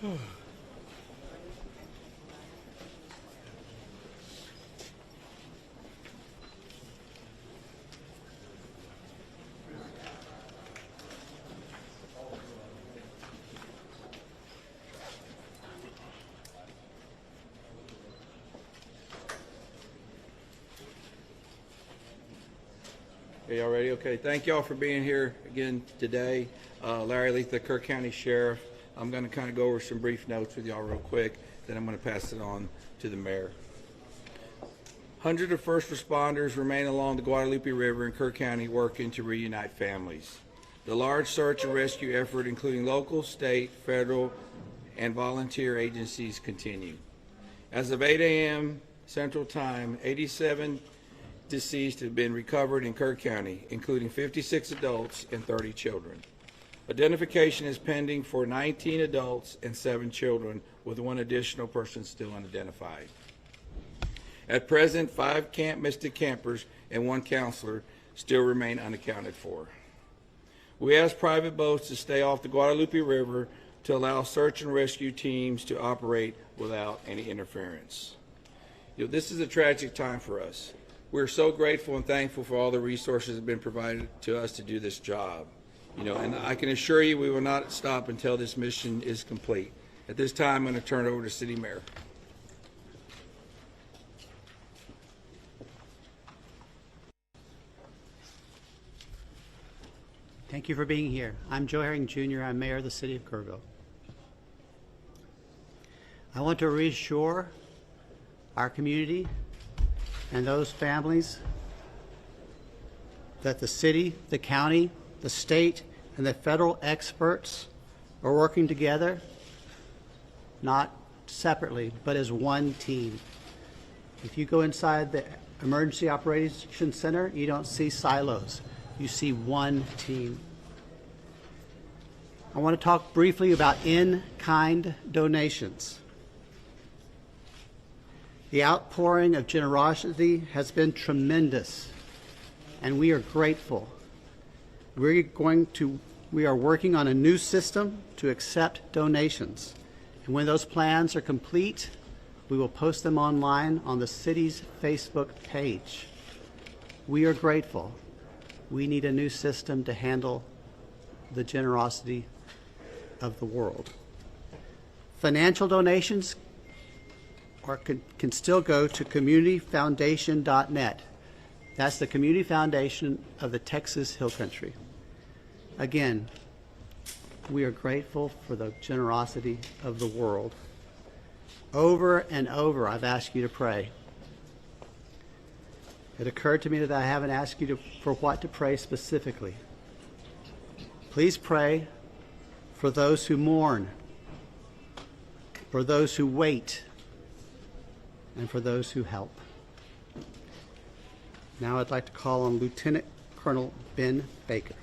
Y'all ready? Okay. Thank y'all for being here again today. Larry Leitha, Kerr County Sheriff. I'm going to kind of go over some brief notes with y'all real quick, then I'm going to pass it on to the mayor. Hundreds of first responders remain along the Guadalupe River in Kerr County working to reunite families. The large search and rescue effort, including local, state, federal, and volunteer agencies, continue. As of 8 a.m. Central Time, 87 deceased have been recovered in Kerr County, including 56 adults and 30 children. Identification is pending for 19 adults and 7 children, with 1 additional person still unidentified. At present, 5 Camp Mystic campers and 1 counselor still remain unaccounted for. We ask private boats to stay off the Guadalupe River to allow search and rescue teams to operate without any interference. This is a tragic time for us. We're so grateful and thankful for all the resources that have been provided to us to do this job. And I can assure you we will not stop until this mission is complete. At this time, I'm going to turn it over to City Mayor. Thank you for being here. I'm Joe Herring Jr. I'm Mayor of the City of Kerrville. I want to reassure our community and those families that the city, the county, the state, and the federal experts are working together, not separately, but as one team. If you go inside the Emergency Operations Center, you don't see silos. You see one team. I want to talk briefly about in-kind donations. The outpouring of generosity has been tremendous, and we are grateful. We are working on a new system to accept donations, and when those plans are complete, we will post them online on the city's Facebook page. We are grateful. We need a new system to handle the generosity of the world. Financial donations can still go to communityfoundation.net. That's the community foundation of the Texas Hill Country. Again, we are grateful for the generosity of the world. Over and over, I've asked you to pray. It occurred to me that I haven't asked you for what to pray specifically. Please pray for those who mourn, for those who wait, and for those who help. Now I'd like to call on Lieutenant Colonel Ben Baker.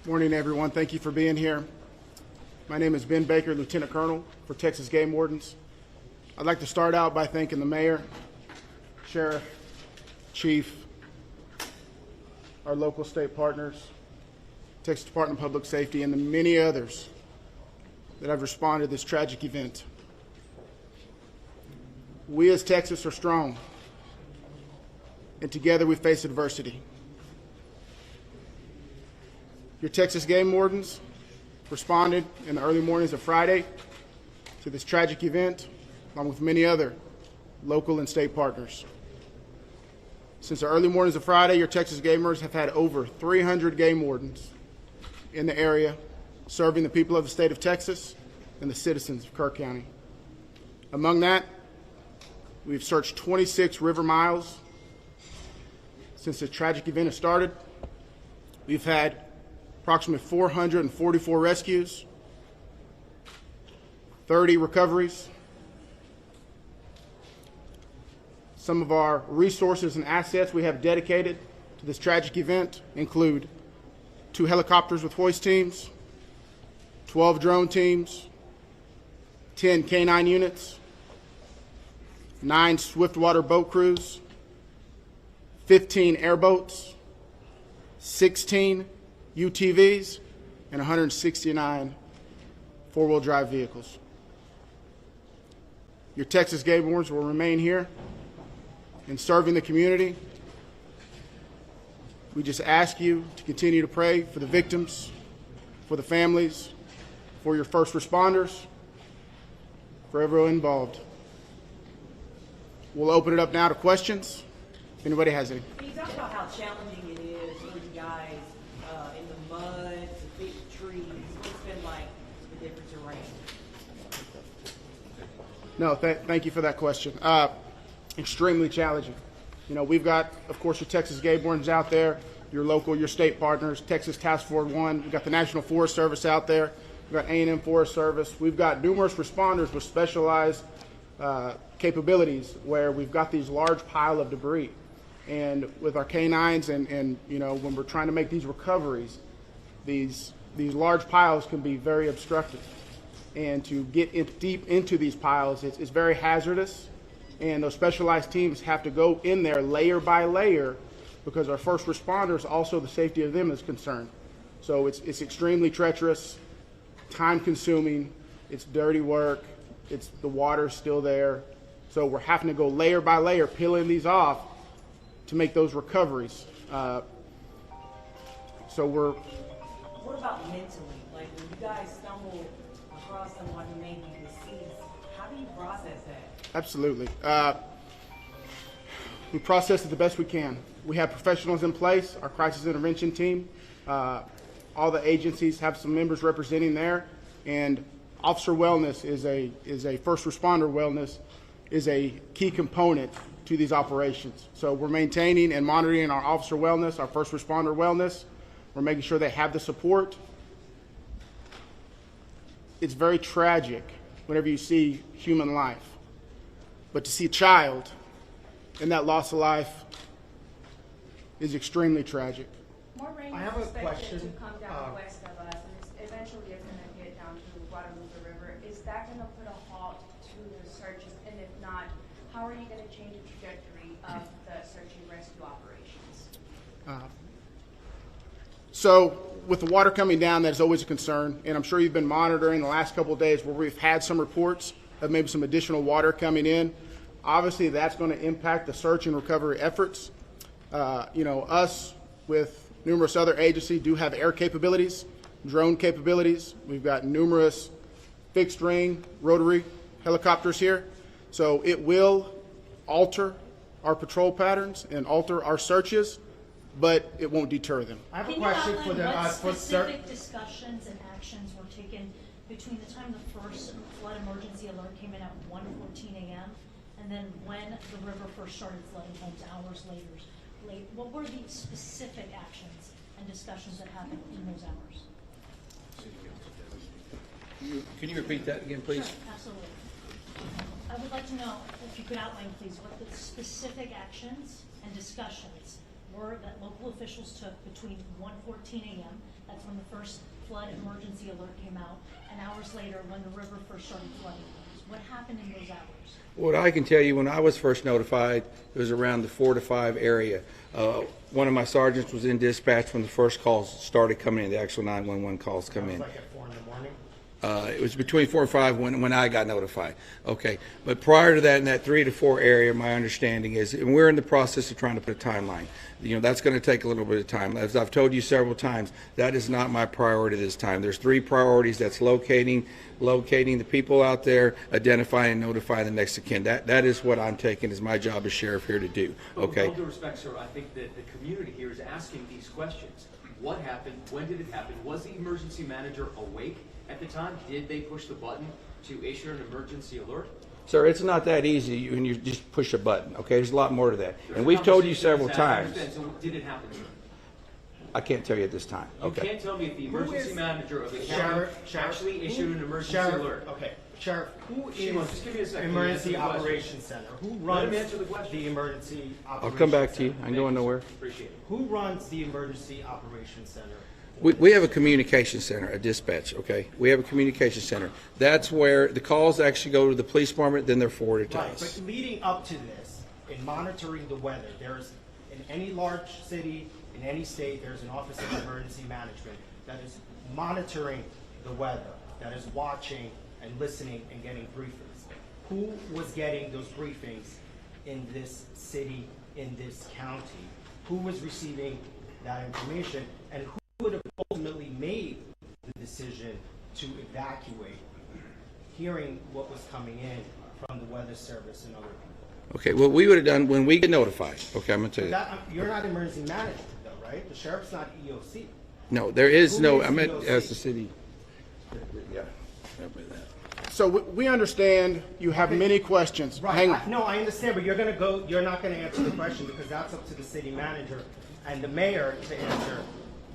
Morning, everyone. Thank you for being here. My name is Ben Baker, Lieutenant Colonel for Texas Game Wardens. I'd like to start out by thanking the Mayor, Sheriff, Chief, our local state partners, Texas Department of Public Safety, and the many others that have responded to this tragic event. We as Texas are strong, and together we face adversity. Your Texas Game Wardens responded in the early mornings of Friday to this tragic event, along with many other local and state partners. Since the early mornings of Friday, your Texas Gamers have had over 300 game wardens in the area, serving the people of the state of Texas and the citizens of Kerr County. Among that, we've searched 26 river miles since the tragic event has started. We've had approximately 444 rescues, 30 recoveries. Some of our resources and assets we have dedicated to this tragic event include 2 helicopters with hoist teams, 12 drone teams, 10 K-9 units, 9 swiftwater boat crews, 15 airboats, 16 UTVs, and 169 four-wheel drive vehicles. Your Texas Game Wardens will remain here in serving the community. We just ask you to continue to pray for the victims, for the families, for your first responders, for everyone involved. We'll open it up now to questions. If anybody has any. Can you talk about how challenging it is for you guys in the mud, the big trees? What's it been like, the difference in rain? No, thank you for that question. Extremely challenging. You know, we've got, of course, your Texas Game Wardens out there, your local, your state partners, Texas Task Force 1. We've got the National Forest Service out there. We've got A&M Forest Service. We've got numerous responders with specialized capabilities where we've got these large pile of debris. And with our canines and you know, when we're trying to make these recoveries, these large piles can be very obstructive. And to get deep into these piles, it's very hazardous. And those specialized teams have to go in there layer by layer because our first responders, also the safety of them is concerned. So it's extremely treacherous, time-consuming, it's dirty work, the water's still there. So we're having to go layer by layer, peeling these off to make those recoveries. So we're... What about mentally? Like when you guys stumble across someone who may be deceased, how do you process that? Absolutely. We process it the best we can. We have professionals in place, our crisis intervention team. All the agencies have some members representing there, and officer wellness is a first responder wellness is a key component to these operations. So we're maintaining and monitoring our officer wellness, our first responder wellness. We're making sure they have the support. It's very tragic whenever you see human life. But to see a child and that loss of life is extremely tragic. More rain I is have a expected question. to come down west of us, and eventually it's going to get down to Guadalupe River. Is that going to put a halt to the searches? And if not, how are you going to change the trajectory of the search and rescue operations? So with the water coming down, that is always a concern, and I'm sure you've been monitoring the last couple of days where we've had some reports of maybe some additional water coming in. Obviously, that's going to impact the search and recovery efforts. You know, us with numerous other agencies do have air capabilities, drone capabilities. We've got numerous fixed wing, rotary helicopters here. So it will alter our patrol patterns and alter our searches, but it won't deter them. I have a Can you question outline for the what for specific discussions and actions were taken between the time the first flood emergency alert came in at 1:14 a.m. and then when the river first started flooding homes hours later? What were the specific actions and discussions that happened in those hours? Can you repeat that again, please? Sure, absolutely. I would like to know if you could outline, please, what the specific actions and discussions were that local officials took between 1:14 a.m., that's when the first flood emergency alert came out, and hours later when the river first started flooding. What happened in those hours? What I can tell you, when I was first notified, it was around the 4 to 5 area. One of my sergeants was in dispatch when the first calls started coming in, the actual 911 calls come in. like at 4 in the morning. It was between 4 and 5 when I got notified. Okay, but prior to that, in that 3 to 4 area, my understanding is, and we're in the process of trying to put a timeline. You know, that's going to take a little bit of time. As I've told you several times, that is not my priority this time. There's 3 priorities. That's locating the people out there, identifying and notifying the next of kin. That is what I'm taking as my job as sheriff here to do. Okay. With all due respect, sir, I think that the community here is asking these questions. What happened? When did it happen? Was the emergency manager awake at the time? Did they push the button to issue an emergency alert? Sir, it's not that easy when you just push a button, okay? There's a lot more to that. And we've told you several times. So did it happen, sir? I can't tell you at this time. You Okay. can't tell me if the emergency manager of the county Sheriff, actually issued an emergency Sheriff, alert. okay. Sheriff, who Shimon, just give me a is second. Emergency Answer the question. Operations Center? Who Let runs him answer the question. the Emergency Operations I'll come back to you. Center? I'm going nowhere. Appreciate it. Who runs the Emergency Operations Center? We have a communication center, a dispatch, okay? We have a communication center. That's where the calls actually go to the police department, then they're forwarded to Right, us. but leading up to this, in monitoring the weather, there's In any large city, in any state, there's an Office of Emergency Management that is monitoring the weather, that is watching and listening and getting briefings. Who was getting those briefings in this city, in this county? Who was receiving that information? And who would have ultimately made the decision to evacuate, hearing what was coming in from the Weather Service and other people? Okay, what we would have done when we get notified, okay, I'm gonna tell you. You're not emergency management though, right? The sheriff's not EOC. No, there is Who no, is I meant EOC? as the city. Yeah, help me with that. So we understand you have many questions. Hang on. No, I understand, but you're not gonna answer the question because that's up to the city manager and the mayor to answer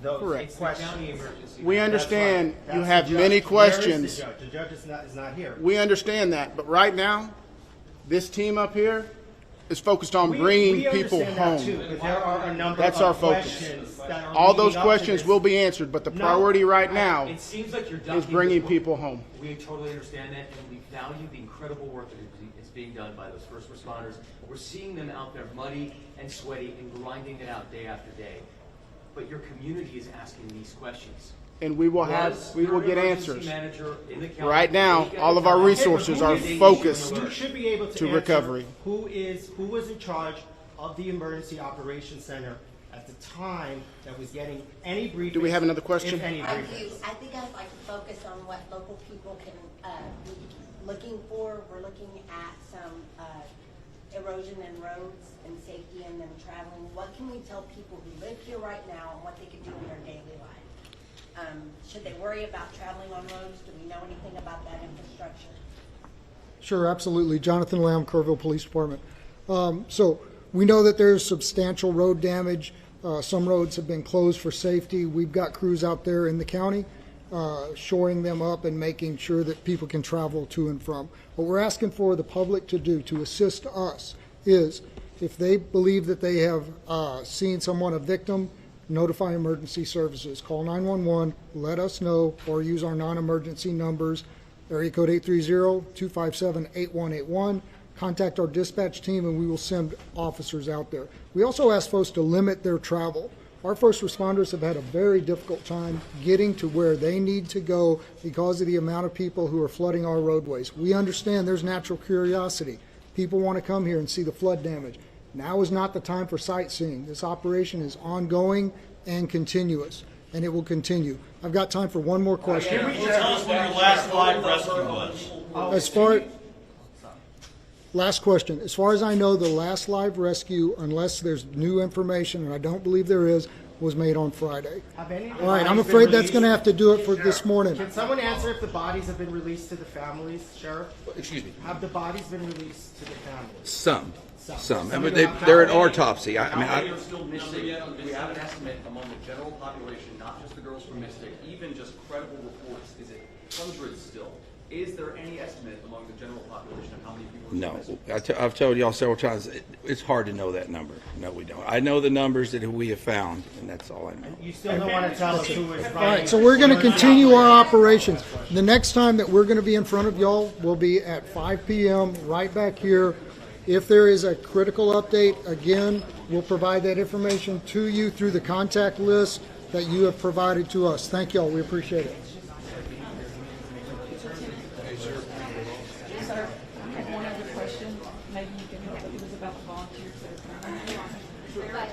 those Correct. questions. We understand That's right. you That's have the many judge. Where is questions. the judge? The judge is not here. We understand that, but right now, this team up here is focused on bringing We people understand that home. too, but there are a number That's of our focus. questions that are All those leading up to questions this. will be answered, but the No. priority right now It seems like you're is ducking bringing the- people home. We totally understand that, and we value the incredible work that is being done by those first responders. We're seeing them out there muddy and sweaty and grinding it out day after day. But your community is asking these questions. And we will Was your get emergency answers. manager in the county Right now, awake at all the of our time? resources are Who did they focused issue an You alert? should be able to to answer recovery. who was in charge of the emergency operations center at the time that was getting any briefings. Do we have another question? If any I do. briefings. I think I'd like to focus on what local people can be looking for. We're looking at some erosion in roads and safety in them traveling. What can we tell people who live here right now and what they can do in their daily life? Should they worry about traveling on roads? Do we know anything about that infrastructure? Sure, absolutely. Jonathan Lamb, Kerrville Police Department. So we know that there's substantial road damage. Some roads have been closed for safety. We've got crews out there in the county shoring them up and making sure that people can travel to and from. What we're asking for the public to do to assist us is if they believe that they have seen someone, a victim, notify emergency services. Call 911, let us know, or use our non-emergency numbers, area code 830-257-8181. Contact our dispatch team and we will send officers out there. We also ask folks to limit their travel. Our first responders have had a very difficult time getting to where they need to go because of the amount of people who are flooding our roadways. We understand there's natural curiosity. People want to come here and see the flood damage. Now is not the time for sightseeing. This operation is ongoing and continuous, and it will continue. I've got time for one more question. Can you tell us when your last live rescue was? Last question. As far as I know, the last live rescue, unless there's new information, and I don't believe there is, was made on Friday. Have any of the All right, I'm bodies been afraid that's going to released? have to do it for this morning. Can someone answer if the bodies have been released to the families, Sheriff? Excuse me. Have the bodies been released to the families? Some. Some. I mean, they're at autopsy. I mean, How many are still missing? We have an estimate among the general population, not just the girls from Mystic, even just credible reports. Is it hundreds still? Is there any estimate among the general population of how many people are no, missing? I've told y'all several times, it's hard to know that number. No, we don't. I know the numbers that we have found, and that's all I know. You still don't want to tell us who is All running? right, so we're going to continue our operations. The next time that we're going to be in front of y'all will be at 5 p.m. right back here. If there is a critical update, again, we'll provide that information to you through the contact list that you have provided to us. Thank y'all. We appreciate it. Sir, I have one other question. Maybe you can help. It was about the volunteers that are coming. But,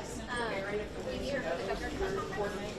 we hear the governor coordinate